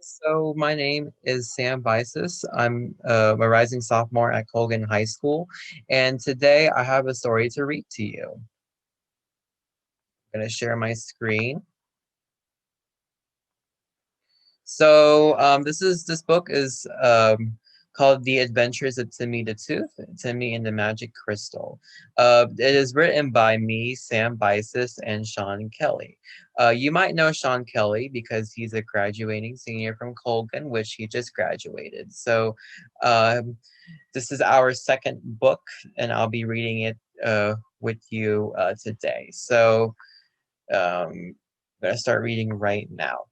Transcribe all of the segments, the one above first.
So my name is Sam Baisas. I'm a rising sophomore at Colgan High School, and today I have a story to read to you. I'm going to share my screen. This book is called The Adventures of Timmy the Tooth, Timmy and the Magic Crystal. It is written by me, Sam Bisis, and Sean Kelly. You might know Sean Kelly because he's a graduating senior from Colgan, which he just graduated. Um, this is our second book, and I'll be reading it with you today. I'm going to start reading right now.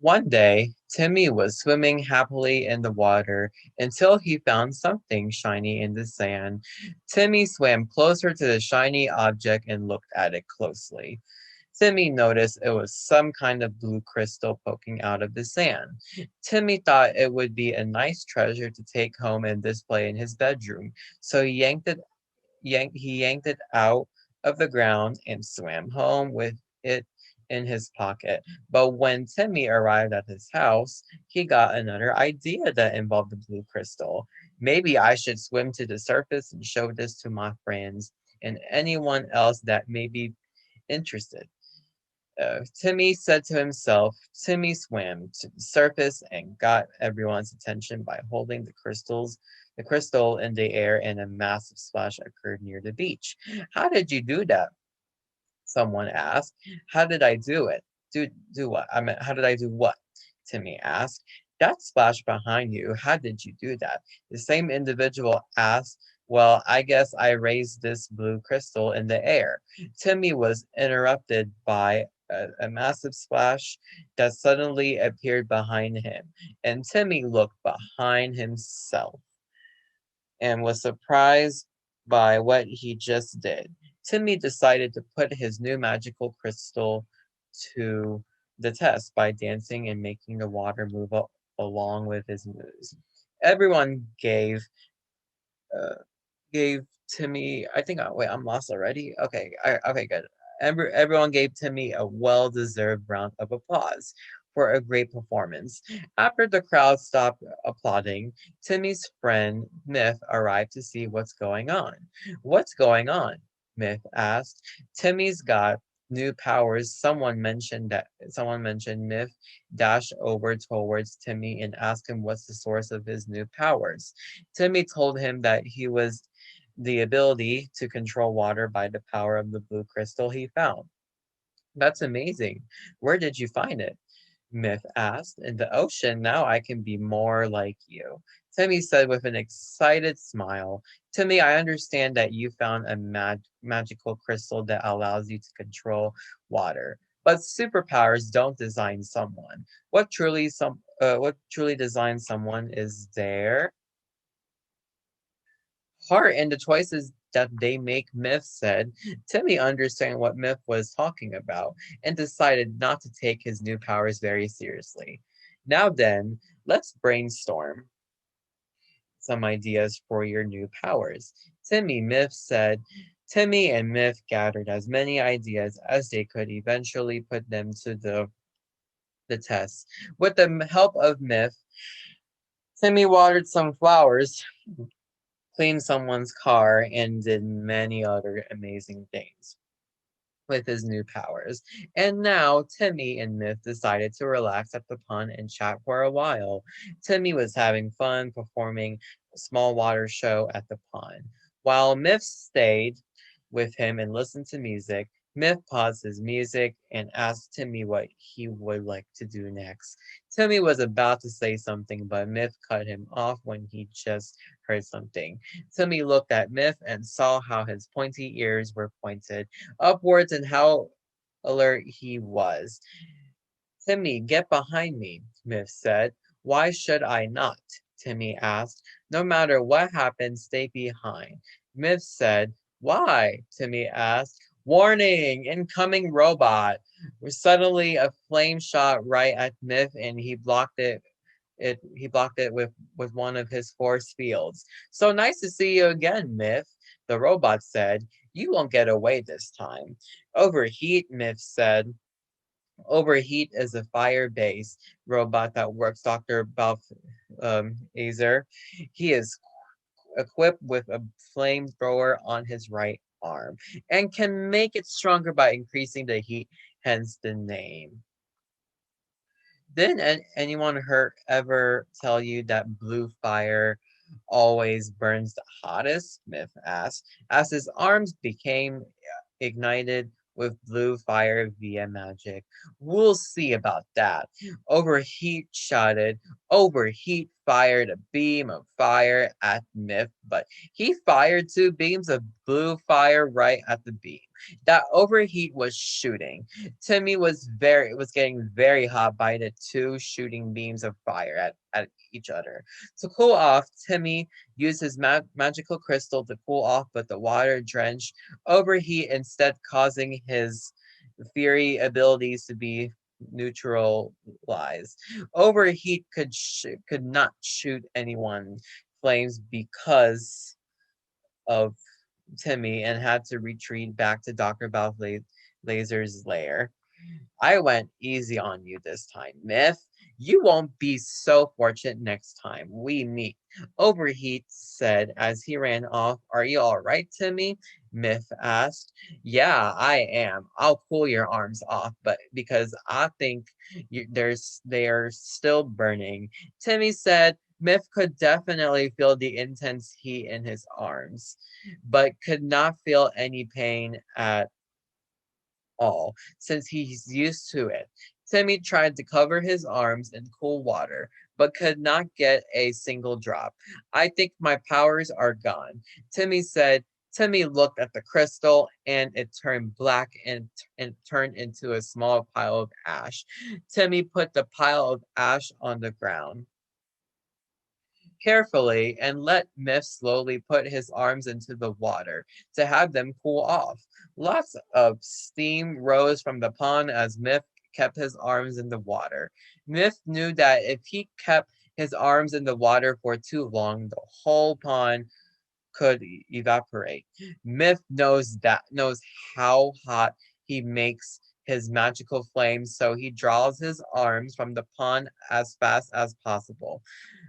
One day, Timmy was swimming happily in the water until he found something shiny in the sand. Timmy swam closer to the shiny object and looked at it closely. Timmy noticed it was some kind of blue crystal poking out of the sand. Timmy thought it would be a nice treasure to take home and display in his bedroom, so he yanked it out of the ground and swam home with it in his pocket. But when Timmy arrived at his house, he got another idea that involved the blue crystal. Maybe I should swim to the surface and show this to my friends and anyone else that may be interested. Timmy said to himself. Timmy swam to the surface and got everyone's attention by holding the crystal in the air, and a massive splash occurred near the beach. How did you do that? Someone asked. How did I do it? Do what? I mean, how did I do what? Timmy asked. That splash behind you, how did you do that? The same individual asked. Well, I guess I raised this blue crystal in the air. Timmy was interrupted by a massive splash that suddenly appeared behind him, and Timmy looked behind himself and was surprised by what he just did. Timmy decided to put his new magical crystal to the test by dancing and making the water move along with his moves. Everyone uh, gave Timmy. I think. Wait, I'm lost already. Okay, good. Everyone gave Timmy a well-deserved round of applause for a great performance. After the crowd stopped applauding, Timmy's friend Myth arrived to see what's going on. What's going on? Myth asked. Timmy's got new powers. Someone mentioned Myth dashed over towards Timmy and asked him what's the source of his new powers. Timmy told him that he was the ability to control water by the power of the blue crystal he found. That's amazing. Where did you find it? Myth asked. In the ocean, now I can be more like you. Timmy said with an excited smile. Timmy, I understand that you found a magical crystal that allows you to control water. But superpowers don't design someone. What truly designs someone is their heart and the choices that they make. Myth said. Timmy understood what Myth was talking about and decided not to take his new powers very seriously. Now then, let's brainstorm some ideas for your new powers. Timmy and Myth gathered as many ideas as they could eventually put them to the test. With the help of Myth, Timmy watered some flowers, cleaned someone's car, and did many other amazing things with his new powers. And now Timmy and Myth decided to relax at the pond and chat for a while. Timmy was having fun performing a small water show at the pond, while Myth stayed with him and listened to music. Myth paused his music and asked Timmy what he would like to do next. Timmy was about to say something, but Myth cut him off when he just heard something. Timmy looked at Myth and saw how his pointy ears were pointed upwards and how alert he was. Timmy, get behind me, Myth said. Why should I not? Timmy asked. No matter what happens, stay behind. Myth said. Why? Timmy asked. Warning! Incoming robot! Suddenly, a flame shot right at Myth, and he blocked it with one of his force fields. So nice to see you again, Myth, the robot said. You won't get away this time. Overheat, Myth said. Overheat is a fire-based robot that works Dr. Balthaser. He is equipped with a flamethrower on his right arm and can make it stronger by increasing the heat, hence the name. Didn't anyone ever tell you that blue fire always burns the hottest? Smith asked, as his arms became ignited with blue fire via magic. We'll see about that. Overheat shouted. Overheat fired a beam of fire at Myth, but he fired two beams of blue fire right at the beam. That overheat was shooting. Timmy was getting very hot by the two shooting beams of fire at each other. To cool off, Timmy used his magical crystal to cool off, but the water drenched overheat instead causing his fury abilities to be neutralized. Overheat could not shoot anyone flames because of Timmy and had to retreat back to Dr. Laser's lair. I went easy on you this time, Myth. You won't be so fortunate next time we meet. Overheat said as he ran off. Are you all right, Timmy? Myth asked. Yeah, I am. I'll cool your arms off, but because I think they are still burning. Timmy said. Myth could definitely feel the intense heat in his arms, but could not feel any pain at all, since he's used to it. Timmy tried to cover his arms in cool water, but could not get a single drop. I think my powers are gone. Timmy said. Timmy looked at the crystal and it turned black and turned into a small pile of ash. Timmy put the pile of ash on the ground carefully and let Myth slowly put his arms into the water to have them cool off. Lots of steam rose from the pond as Myth kept his arms in the water. Myth knew that if he kept his arms in the water for too long, the whole pond could evaporate. Myth knows how hot he makes his magical flames, so he draws his arms from the pond as fast as possible.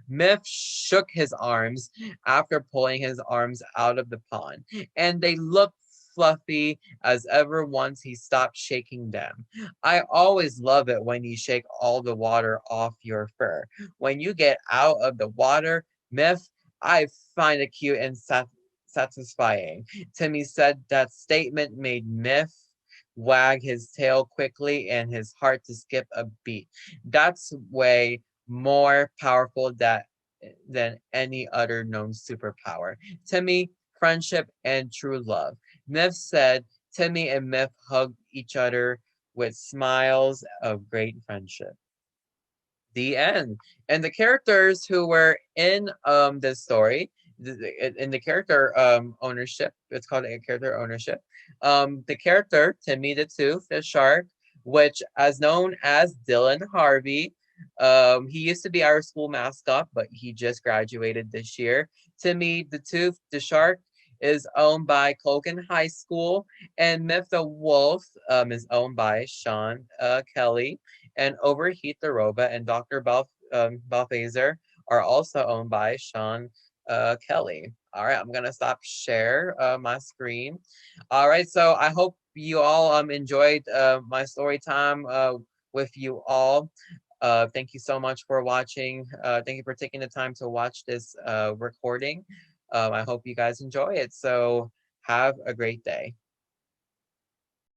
Myth shook his arms after pulling his arms out of the pond, and they looked fluffy as ever once he stopped shaking them. I always love it when you shake all the water off your fur. When you get out of the water, Myth, I find it cute and satisfying. Timmy said that statement made Myth wag his tail quickly and his heart to skip a beat. That's way more powerful than any other known superpower. Timmy, friendship, and true love. Myth said Timmy and Myth hugged each other with smiles of great friendship. The end. And the characters who were in this story, in the character ownership, it's called a character ownership. The character Timmy the Tooth, the shark, which as known as Dylan Harvey. He used to be our school mascot, but he just graduated this year. Timmy the Tooth, the shark, is owned by Colgan High School, and Myth the Wolf is owned by Sean Kelly, and Overheat the Robot and Dr. Balthaser are also owned by Sean Kelly. All right, I'm gonna stop share my screen. All right, so I hope you all enjoyed my story time with you all. Thank you so much for watching. Thank you for taking the time to watch this recording. I hope you guys enjoy it. So have a great day.